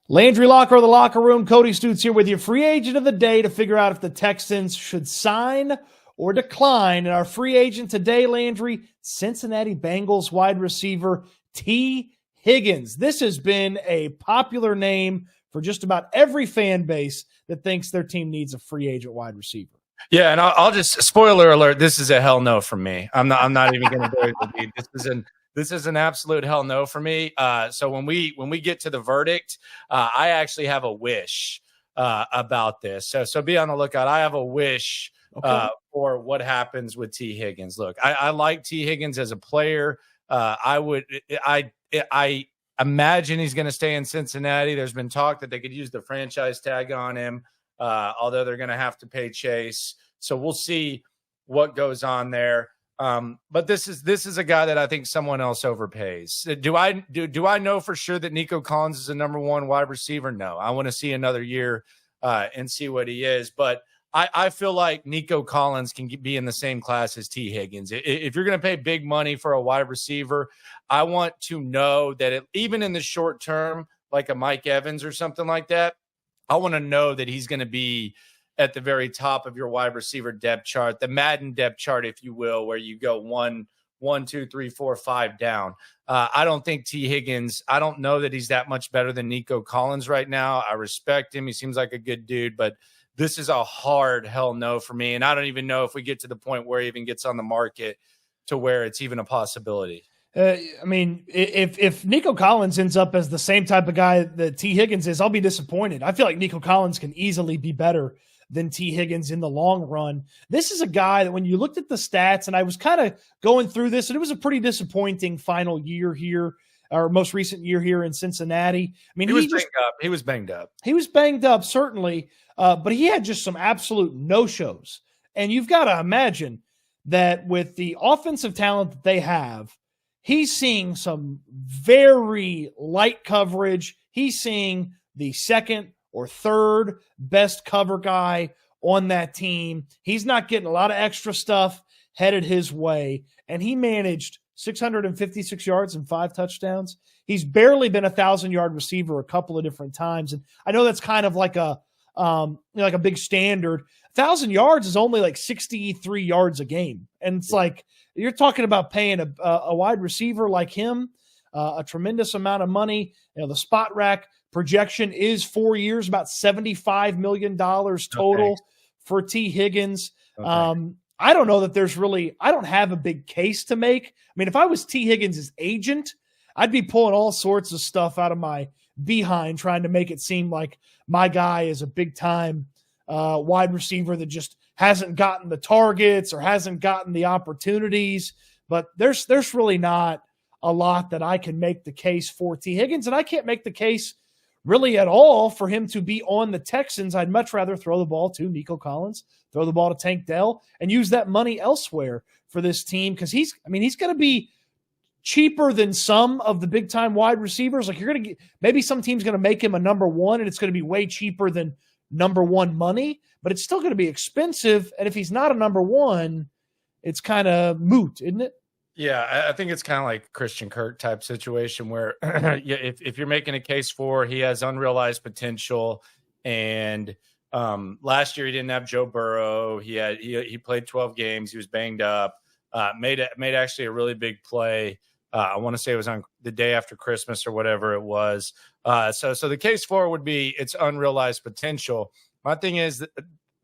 Landry Locker of the Locker Room, Cody Stoots here with you. Free agent of the day to figure out if the Texans should sign or decline. And our free agent today, Landry, Cincinnati Bengals wide receiver Tee Higgins. This has been a popular name for just about every fan base that thinks their team needs a free agent wide receiver. Yeah, and I'll just spoiler alert. This is a hell no from me. I'm not even going to bury the lead. This is an absolute hell no for me. So when we get to the verdict, I actually have a wish about this. So be on the lookout. I have a wish for what happens with Tee Higgins. Look, I like Tee Higgins as a player. I imagine he's going to stay in Cincinnati. There's been talk that they could use the franchise tag on him, although they're going to have to pay Chase. So we'll see what goes on there. But this is a guy that I think someone else overpays. Do I know for sure that Nico Collins is a number one wide receiver? No, I want to see another year and see what he is. But I feel like Nico Collins can be in the same class as Tee Higgins. If you're going to pay big money for a wide receiver, I want to know that even in the short term, like a Mike Evans or something like that, I want to know that he's going to be at the very top of your wide receiver depth chart, the Madden depth chart, if you will, where you go 1, 2, 3, 4, 5 down. I don't think Tee Higgins, I don't know that he's that much better than Nico Collins right now. I respect him. He seems like a good dude, but this is a hard hell no for me. And I don't even know if we get to the point where he even gets on the market to where it's even a possibility. If Nico Collins ends up as the same type of guy that Tee Higgins is, I'll be disappointed. I feel like Nico Collins can easily be better than Tee Higgins in the long run. This is a guy that when you looked at the stats, and I was kind of going through this, and it was a pretty disappointing final year here, or most recent year here in Cincinnati. I mean, he was banged up. He was banged up, certainly, but he had just some absolute no-shows. And you've got to imagine that with the offensive talent that they have, he's seeing some very light coverage. He's seeing the second or third best cover guy on that team. He's not getting a lot of extra stuff headed his way, and he managed 656 yards and 5 touchdowns. He's barely been a 1,000-yard receiver a couple of different times, and I know that's kind of like a big standard. 1,000 yards is only like 63 yards a game, and it's like you're talking about paying a wide receiver like him a tremendous amount of money. You know, the spot rack projection is 4 years, about $75 million total for Tee Higgins. Okay. I don't know that I don't have a big case to make. I mean, if I was Tee Higgins' agent, I'd be pulling all sorts of stuff out of my behind trying to make it seem like my guy is a big-time wide receiver that just hasn't gotten the targets or hasn't gotten the opportunities. But there's really not a lot that I can make the case for Tee Higgins, and I can't make the case really at all for him to be on the Texans. I'd much rather throw the ball to Nico Collins, throw the ball to Tank Dell, and use that money elsewhere for this team because he's going to be cheaper than some of the big-time wide receivers. Like maybe some team's going to make him a number one, and it's going to be way cheaper than number one money, but it's still going to be expensive. And if he's not a number one, it's kind of moot, isn't it? Yeah, I think it's kind of like Christian Kirk type situation where if you're making a case for he has unrealized potential, and last year he didn't have Joe Burrow. He played 12 games. He was banged up. Made actually a really big play. I want to say it was on the day after Christmas or whatever it was. So the case for it would be it's unrealized potential. My thing is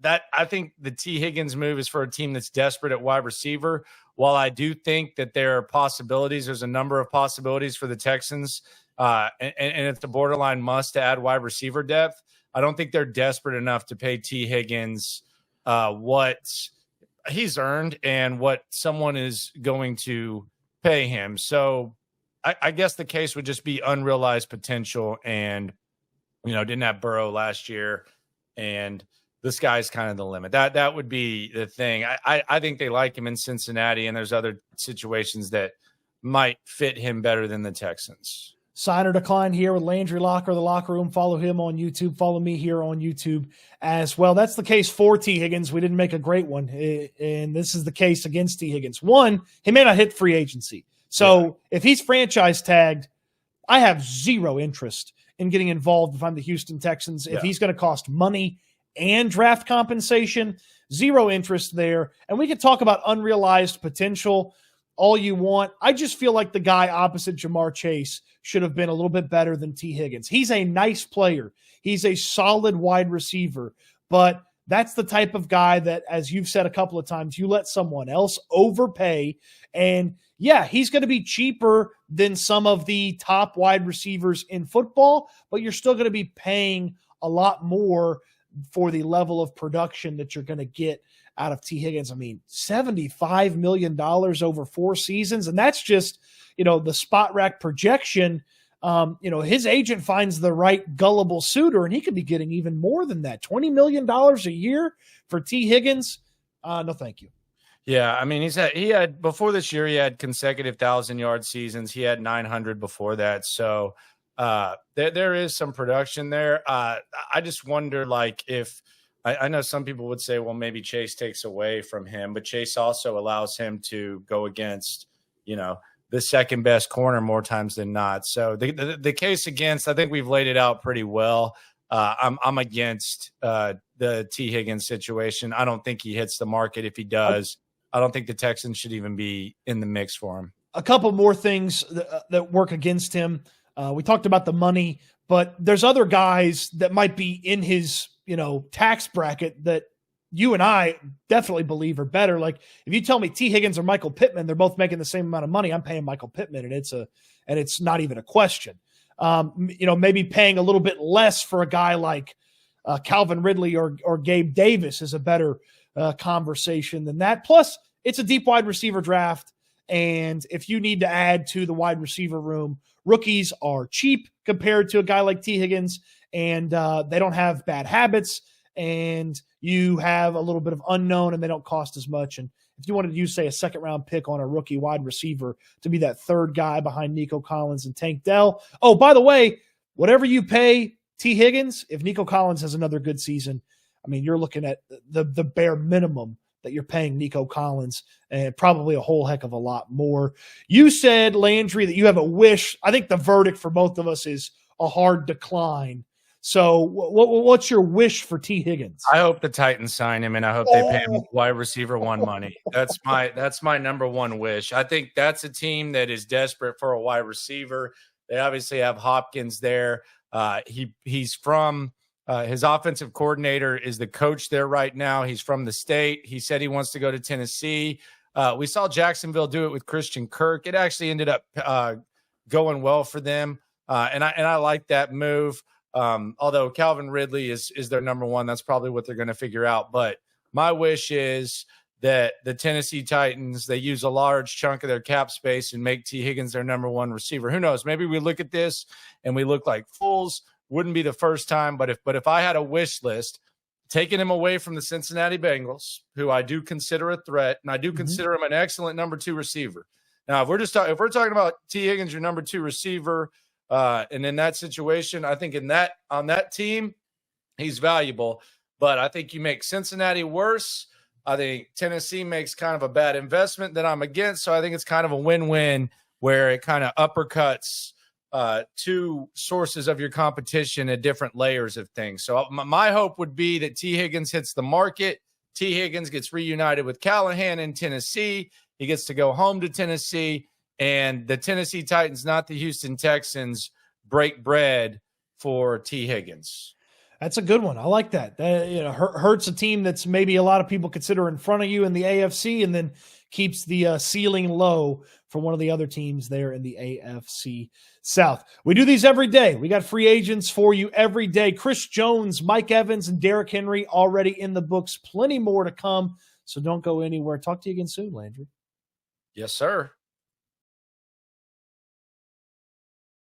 that I think the Tee Higgins move is for a team that's desperate at wide receiver. While I do think that there are possibilities, there's a number of possibilities for the Texans, and it's a borderline must to add wide receiver depth. I don't think they're desperate enough to pay Tee Higgins what he's earned and what someone is going to pay him. So I guess the case would just be unrealized potential, and didn't have Burrow last year, and the sky's kind of the limit. That would be the thing. I think they like him in Cincinnati, and there's other situations that might fit him better than the Texans. Sign or decline here with Landry Locker, the Locker Room. Follow him on YouTube. Follow me here on YouTube as well. That's the case for Tee Higgins. We didn't make a great one, and this is the case against Tee Higgins. One, he may not hit free agency. So if he's franchise tagged, I have zero interest in getting involved if I'm the Houston Texans. Yeah. If he's going to cost money and draft compensation, zero interest there. And we could talk about unrealized potential all you want. I just feel like the guy opposite Jamar Chase should have been a little bit better than Tee Higgins. He's a nice player. He's a solid wide receiver, but that's the type of guy that, as you've said a couple of times, you let someone else overpay. And yeah, he's going to be cheaper than some of the top wide receivers in football, but you're still going to be paying a lot more for the level of production that you're going to get out of Tee Higgins. I mean, $75 million over 4 seasons. And that's just, the spot rack projection. His agent finds the right gullible suitor and he could be getting even more than that. $20 million a year for Tee Higgins. No, thank you. Yeah. I mean, he had before this year, he had consecutive 1,000-yard seasons. He had 900 before that. So there is some production there. I just wonder, if I know some people would say, well, maybe Chase takes away from him, but Chase also allows him to go against, the second best corner more times than not. So the case against, I think we've laid it out pretty well. I'm against the Tee Higgins situation. I don't think he hits the market. If he does, I don't think the Texans should even be in the mix for him. A couple more things that work against him. We talked about the money, but there's other guys that might be in his, tax bracket that you and I definitely believe are better. Like if you tell me Tee Higgins or Michael Pittman, they're both making the same amount of money, I'm paying Michael Pittman, and it's not even a question. Maybe paying a little bit less for a guy like Calvin Ridley or Gabe Davis is a better conversation than that. Plus, it's a deep wide receiver draft, and if you need to add to the wide receiver room, rookies are cheap compared to a guy like Tee Higgins, and they don't have bad habits, and you have a little bit of unknown, and they don't cost as much. And if you wanted to use, say, a second-round pick on a rookie wide receiver to be that third guy behind Nico Collins and Tank Dell. Oh, by the way, whatever you pay Tee Higgins, if Nico Collins has another good season, I mean, you're looking at the bare minimum that you're paying Nico Collins, and probably a whole heck of a lot more. You said, Landry, that you have a wish. I think the verdict for both of us is a hard decline. So what's your wish for Tee Higgins? I hope the Titans sign him, and I hope they pay him wide receiver 1 money. That's my number one wish. I think that's a team that is desperate for a wide receiver. They obviously have Hopkins there. He's from his offensive coordinator is the coach there right now. He's from the state. He said he wants to go to Tennessee. We saw Jacksonville do it with Christian Kirk. It actually ended up going well for them, and I like that move. Although Calvin Ridley is their number one, that's probably what they're going to figure out. But my wish is that the Tennessee Titans, they use a large chunk of their cap space and make Tee Higgins their number one receiver. Who knows? Maybe we look at this and we look like fools. Wouldn't be the first time. But if I had a wish list, taking him away from the Cincinnati Bengals, who I do consider a threat, and I do consider him an excellent number 2 receiver. Now, if we're talking about Tee Higgins, your number 2 receiver, and in that situation, I think on that team, he's valuable. But I think you make Cincinnati worse. I think Tennessee makes kind of a bad investment that I'm against. So I think it's kind of a win-win where it kind of uppercuts 2 sources of your competition at different layers of things. So my hope would be that Tee Higgins hits the market. Tee Higgins gets reunited with Callahan in Tennessee. He gets to go home to Tennessee. And the Tennessee Titans, not the Houston Texans, break bread for Tee Higgins. That's a good one. I like that. Hurts a team that's maybe a lot of people consider in front of you in the AFC, and then keeps the ceiling low for one of the other teams there in the AFC South. We do these every day. We got free agents for you every day. Chris Jones, Mike Evans, and Derrick Henry already in the books. Plenty more to come, so don't go anywhere. Talk to you again soon, Landry. Yes, sir.